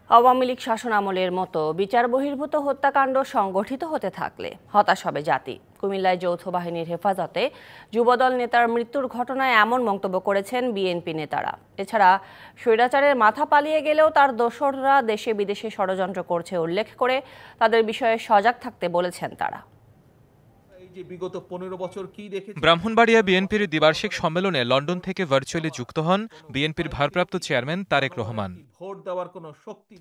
আওয়ামী লীগ শাসনামলের মতো বিচার বহির্ভূত হত্যাকাণ্ড সংগঠিত হতে থাকলে হতাশ হবে জাতি। কুমিল্লায় যৌথ বাহিনীর হেফাজতে যুবদল নেতার মৃত্যুর ঘটনায় এমন মন্তব্য করেছেন বিএনপি নেতারা। এছাড়া স্বৈরাচারের মাথা পালিয়ে গেলেও তার দোসররা দেশে বিদেশে ষড়যন্ত্র করছে উল্লেখ করে তাদের বিষয়ে সজাগ থাকতে বলেছেন তারা। ব্রাহ্মণবাড়িয়া বিএনপির দ্বিবার্ষিক সম্মেলনে লন্ডন থেকে ভার্চুয়ালি যুক্ত হন বিএনপির ভারপ্রাপ্ত চেয়ারম্যান তারেক রহমান।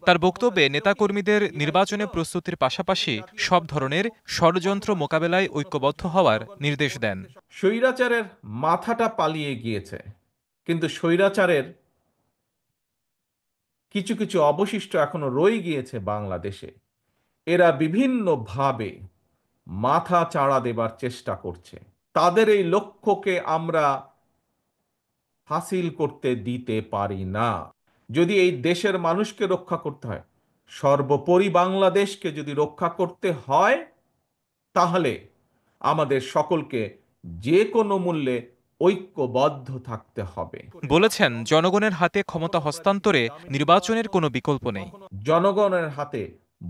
তার বক্তব্যে নেতাকর্মীদের নির্বাচনে প্রস্তুতির পাশাপাশি সব ধরনের ষড়যন্ত্র মোকাবেলায় ঐক্যবদ্ধ হওয়ার নির্দেশ দেন। স্বৈরাচারের মাথাটা পালিয়ে গিয়েছে, কিন্তু স্বৈরাচারের কিছু কিছু অবশিষ্ট এখনো রয়ে গিয়েছে বাংলাদেশে। এরা বিভিন্নভাবে মাথা চাড়া দেবার চেষ্টা করছে। তাদের এই লক্ষ্যকে আমরা হাসিল করতে দিতে পারি না। যদি এই দেশের মানুষকে রক্ষা করতে হয়, সর্বোপরি বাংলাদেশকে যদি রক্ষা করতে হয়, তাহলে আমাদের সকলকে যে কোনো মূল্যে ঐক্যবদ্ধ থাকতে হবে। বলেছেন, জনগণের হাতে ক্ষমতা হস্তান্তরে নির্বাচনের কোনো বিকল্প নেই। জনগণের হাতে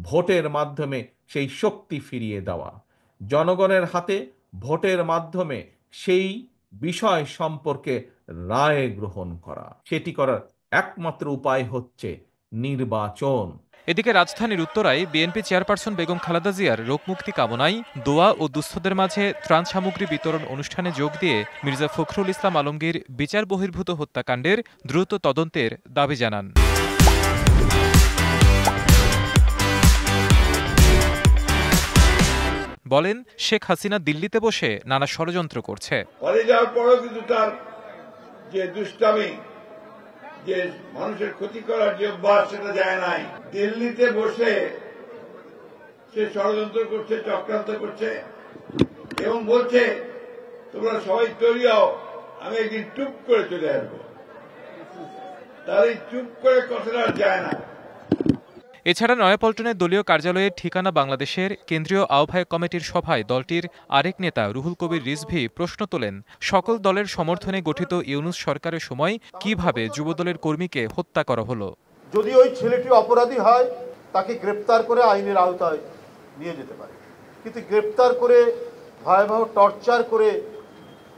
ভোটের মাধ্যমে সেই শক্তি ফিরিয়ে দেওয়া, জনগণের হাতে ভোটের মাধ্যমে সেই বিষয় সম্পর্কে রায় গ্রহণ করা, সেটি করার একমাত্র উপায় হচ্ছে নির্বাচন। এদিকে রাজধানীর উত্তরায় বিএনপি চেয়ারপারসন বেগম খালেদা জিয়ার রোগমুক্তি কামনায় দোয়া ও দুস্থদের মাঝে ত্রাণ সামগ্রী বিতরণ অনুষ্ঠানে যোগ দিয়ে মির্জা ফখরুল ইসলাম আলমগীর বিচার বহির্ভূত হত্যাকাণ্ডের দ্রুত তদন্তের দাবি জানান। বলেন, শেখ হাসিনা দিল্লিতে বসে নানা ষড়যন্ত্র করছে। যে মানুষের ক্ষতি করার যে অভ্যাস, সেটা যায় নাই। দিল্লিতে বসে সে ষড়যন্ত্র করছে, চক্রান্ত করছে এবং বলছে তোমরা সবাই তৈরি হও, আমি একদিন চুপ করে চলে আসবো। তার এই চুপ করে কথাটা যায় না। এছাড়া নয়াপল্টনের দলীয় কার্যালয়ের ঠিকানা বাংলাদেশের কেন্দ্রীয় আহ্বায়ক কমিটির সভায় দলটির আরেক নেতা রুহুল কবির রিজভী প্রশ্ন তোলেন, সকল দলের সমর্থনে গঠিত ইউনূস সরকারের সময় কিভাবে যুবদলের কর্মীকে হত্যা করা হলো। যদি ওই ছেলেটি অপরাধী হয়, তাকে গ্রেপ্তার করে আইনের আওতায় নিয়ে যেতে পারে, কিন্তু গ্রেপ্তার করে ভয়াবহ টর্চার করে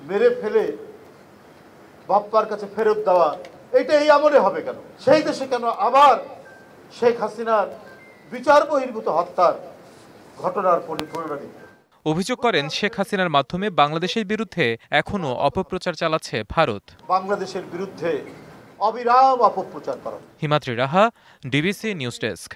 মেরে ফেলে বাপ্পার কাছে ফেরত দেওয়া, এটা এই আমলে হবে কেন? সেই দেশে কেন আবার শেখ হাসিনার বিচার বহির্ভূত হত্যার ঘটনার পরিণতি? অভিযোগ করেন, শেখ হাসিনার মাধ্যমে বাংলাদেশের বিরুদ্ধে এখনো অপপ্রচার চালাচ্ছে ভারত। বাংলাদেশের বিরুদ্ধে অবিরাম অপপ্রচার করা। হিমাদ্রি রাহা, ডিবিসি নিউজ ডেস্ক।